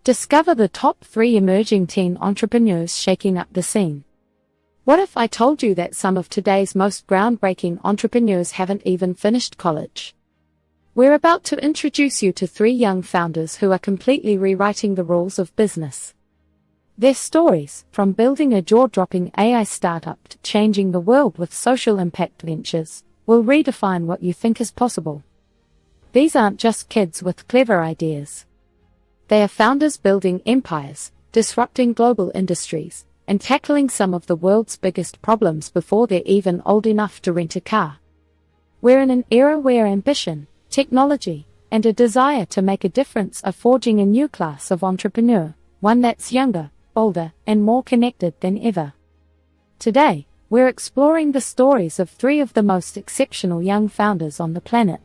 Discover the top 3 emerging teen entrepreneurs shaking up the scene. What if I told you that some of today's most groundbreaking entrepreneurs haven't even finished college? We're about to introduce you to 3 young founders who are completely rewriting the rules of business. Their stories, from building a jaw-dropping AI startup to changing the world with social impact ventures, will redefine what you think is possible. These aren't just kids with clever ideas. They are founders building empires, disrupting global industries, and tackling some of the world's biggest problems before they're even old enough to rent a car. We're in an era where ambition, technology, and a desire to make a difference are forging a new class of entrepreneur, one that's younger, bolder, and more connected than ever. Today, we're exploring the stories of 3 of the most exceptional young founders on the planet.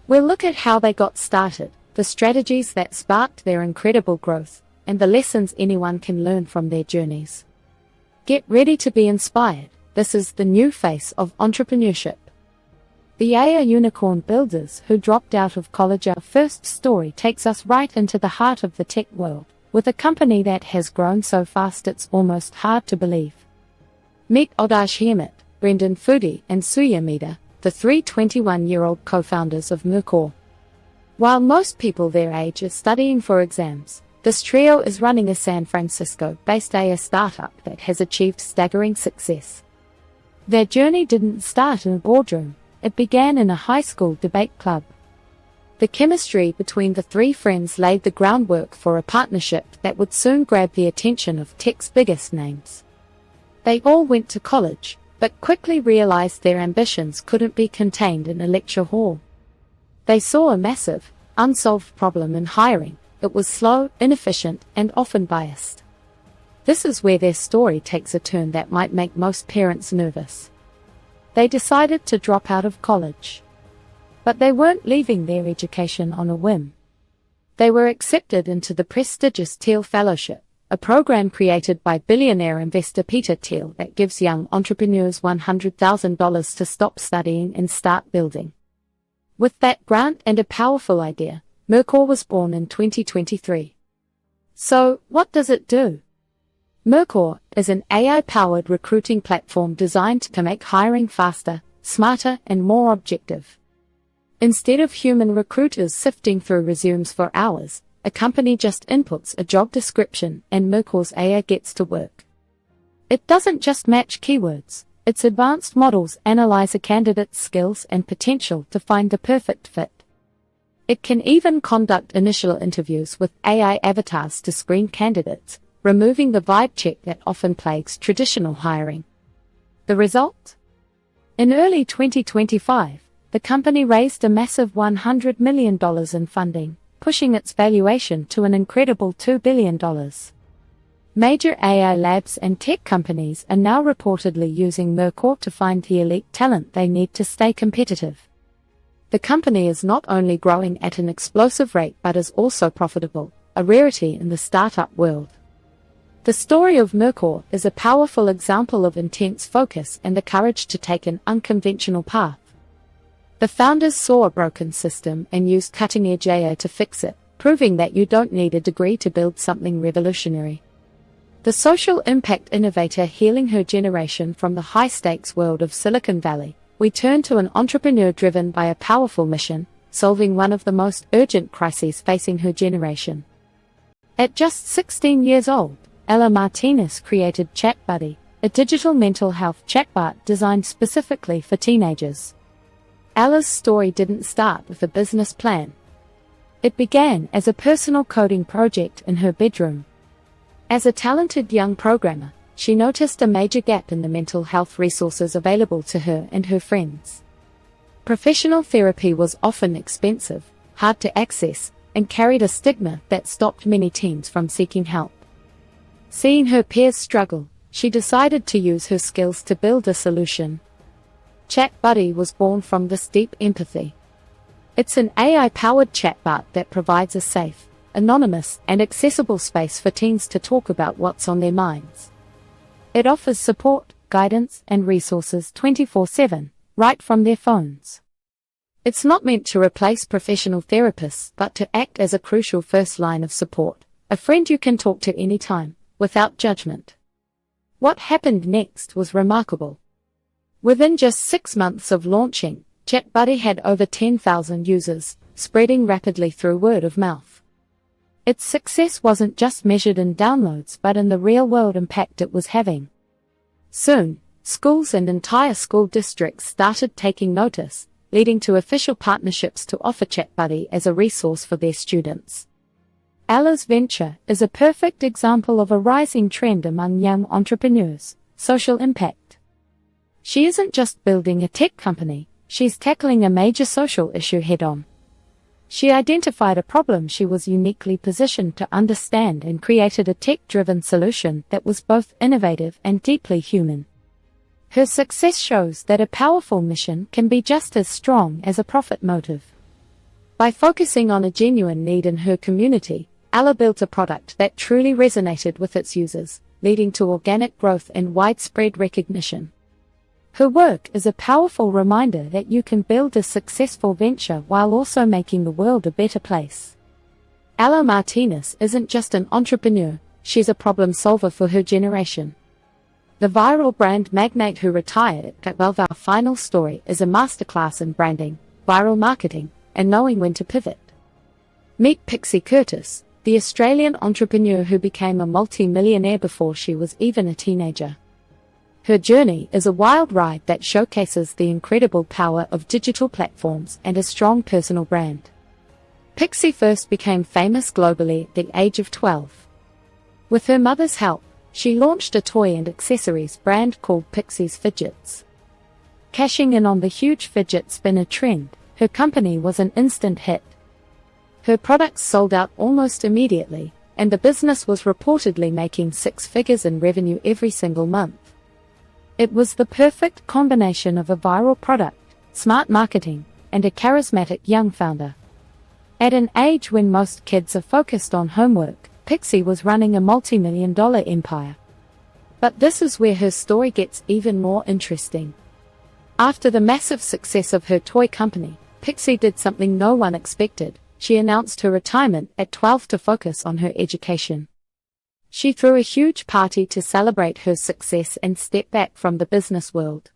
We'll look at how they got started, the strategies that sparked their incredible growth, and the lessons anyone can learn from their journeys. Get ready to be inspired. This is the new face of entrepreneurship. The AI unicorn builders who dropped out of college. Our first story takes us right into the heart of the tech world, with a company that has grown so fast it's almost hard to believe. Meet Odash Hemit, Brendan Foodie, and Suya Mida, the 3 21-year-old co-founders of Mercor. While most people their age are studying for exams, this trio is running a San Francisco-based AI startup that has achieved staggering success. Their journey didn't start in a boardroom, it began in a high school debate club. The chemistry between the 3 friends laid the groundwork for a partnership that would soon grab the attention of tech's biggest names. They all went to college, but quickly realized their ambitions couldn't be contained in a lecture hall. They saw a massive, unsolved problem in hiring. It was slow, inefficient, and often biased. This is where their story takes a turn that might make most parents nervous. They decided to drop out of college. But they weren't leaving their education on a whim. They were accepted into the prestigious Thiel Fellowship, a program created by billionaire investor Peter Thiel that gives young entrepreneurs $100,000 to stop studying and start building. With that grant and a powerful idea, Mercor was born in 2023. So, what does it do? Mercor is an AI-powered recruiting platform designed to make hiring faster, smarter, and more objective. Instead of human recruiters sifting through resumes for hours, a company just inputs a job description and Mercor's AI gets to work. It doesn't just match keywords. Its advanced models analyze a candidate's skills and potential to find the perfect fit. It can even conduct initial interviews with AI avatars to screen candidates, removing the vibe check that often plagues traditional hiring. The result? In early 2025, the company raised a massive $100 million in funding, pushing its valuation to an incredible $2 billion. Major AI labs and tech companies are now reportedly using Mercor to find the elite talent they need to stay competitive. The company is not only growing at an explosive rate but is also profitable, a rarity in the startup world. The story of Mercor is a powerful example of intense focus and the courage to take an unconventional path. The founders saw a broken system and used cutting-edge AI to fix it, proving that you don't need a degree to build something revolutionary. The social impact innovator healing her generation from the high-stakes world of Silicon Valley, we turn to an entrepreneur driven by a powerful mission, solving one of the most urgent crises facing her generation. At just 16 years old, Ella Martinez created ChatBuddy, a digital mental health chatbot designed specifically for teenagers. Ella's story didn't start with a business plan. It began as a personal coding project in her bedroom. As a talented young programmer, she noticed a major gap in the mental health resources available to her and her friends. Professional therapy was often expensive, hard to access, and carried a stigma that stopped many teens from seeking help. Seeing her peers struggle, she decided to use her skills to build a solution. ChatBuddy was born from this deep empathy. It's an AI-powered chatbot that provides a safe, anonymous, and accessible space for teens to talk about what's on their minds. It offers support, guidance, and resources 24/7, right from their phones. It's not meant to replace professional therapists but to act as a crucial first line of support, A friend you can talk to anytime, without judgment. What happened next was remarkable. Within just 6 months of launching, ChatBuddy had over 10,000 users, spreading rapidly through word of mouth. Its success wasn't just measured in downloads but in the real-world impact it was having. Soon, schools and entire school districts started taking notice, leading to official partnerships to offer ChatBuddy as a resource for their students. Ella's venture is a perfect example of a rising trend among young entrepreneurs: social impact. She isn't just building a tech company, she's tackling a major social issue head-on. She identified a problem she was uniquely positioned to understand and created a tech-driven solution that was both innovative and deeply human. Her success shows that a powerful mission can be just as strong as a profit motive. By focusing on a genuine need in her community, Ella built a product that truly resonated with its users, leading to organic growth and widespread recognition. Her work is a powerful reminder that you can build a successful venture while also making the world a better place. Ella Martinez isn't just an entrepreneur, she's a problem solver for her generation. The viral brand magnate who retired at our final story is a masterclass in branding, viral marketing, and knowing when to pivot. Meet Pixie Curtis, the Australian entrepreneur who became a multi-millionaire before she was even a teenager. Her journey is a wild ride that showcases the incredible power of digital platforms and a strong personal brand. Pixie first became famous globally at the age of 12. With her mother's help, she launched a toy and accessories brand called Pixie's Fidgets. Cashing in on the huge fidget spinner trend, her company was an instant hit. Her products sold out almost immediately, and the business was reportedly making 6 figures in revenue every single month. It was the perfect combination of a viral product, smart marketing, and a charismatic young founder. At an age when most kids are focused on homework, Pixie was running a multi-million-dollar empire. But this is where her story gets even more interesting. After the massive success of her toy company, Pixie did something no one expected. She announced her retirement at 12 to focus on her education. She threw a huge party to celebrate her success and step back from the business world.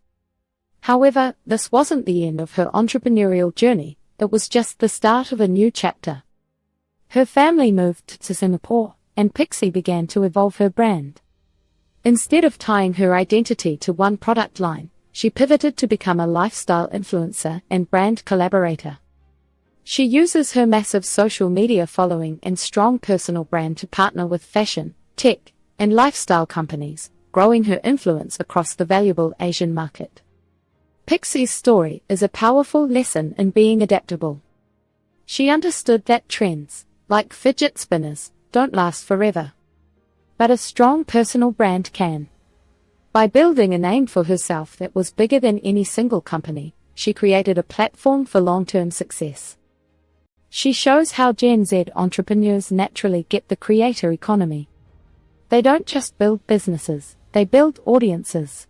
However, this wasn't the end of her entrepreneurial journey, it was just the start of a new chapter. Her family moved to Singapore, and Pixie began to evolve her brand. Instead of tying her identity to one product line, she pivoted to become a lifestyle influencer and brand collaborator. She uses her massive social media following and strong personal brand to partner with fashion, tech, and lifestyle companies, growing her influence across the valuable Asian market. Pixie's story is a powerful lesson in being adaptable. She understood that trends, like fidget spinners, don't last forever. But a strong personal brand can. By building a name for herself that was bigger than any single company, she created a platform for long-term success. She shows how Gen Z entrepreneurs naturally get the creator economy. They don't just build businesses, they build audiences.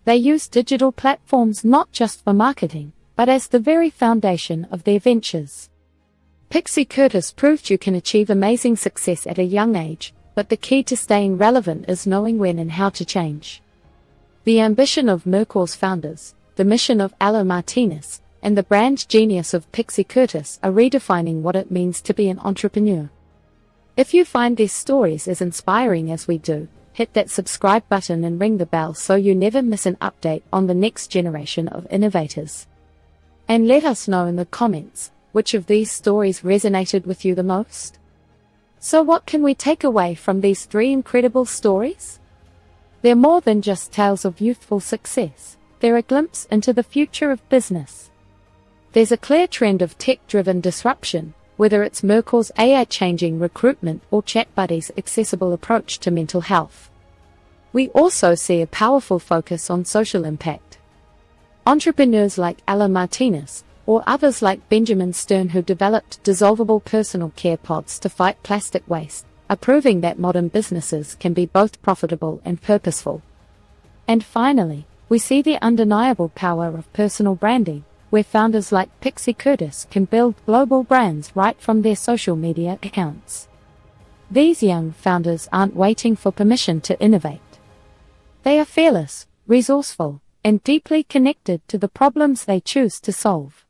They use digital platforms not just for marketing, but as the very foundation of their ventures. Pixie Curtis proved you can achieve amazing success at a young age, but the key to staying relevant is knowing when and how to change. The ambition of Mercor's founders, the mission of Ella Martinez, and the brand genius of Pixie Curtis are redefining what it means to be an entrepreneur. If you find these stories as inspiring as we do, hit that subscribe button and ring the bell so you never miss an update on the next generation of innovators. And let us know in the comments, which of these stories resonated with you the most? So what can we take away from these 3 incredible stories? They're more than just tales of youthful success, they're a glimpse into the future of business. There's a clear trend of tech-driven disruption, whether it's Mercor's AI-changing recruitment or ChatBuddy's accessible approach to mental health. We also see a powerful focus on social impact. Entrepreneurs like Ella Martinez, or others like Benjamin Stern who developed dissolvable personal care pods to fight plastic waste, are proving that modern businesses can be both profitable and purposeful. And finally, we see the undeniable power of personal branding, where founders like Pixie Curtis can build global brands right from their social media accounts. These young founders aren't waiting for permission to innovate. They are fearless, resourceful, and deeply connected to the problems they choose to solve.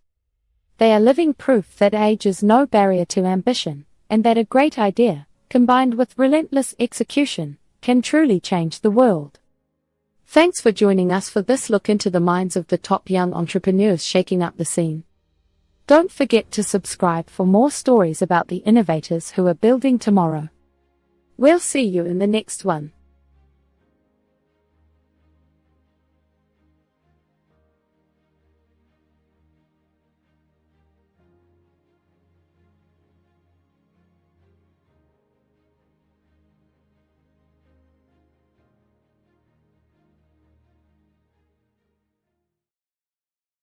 They are living proof that age is no barrier to ambition, and that a great idea, combined with relentless execution, can truly change the world. Thanks for joining us for this look into the minds of the top young entrepreneurs shaking up the scene. Don't forget to subscribe for more stories about the innovators who are building tomorrow. We'll see you in the next one.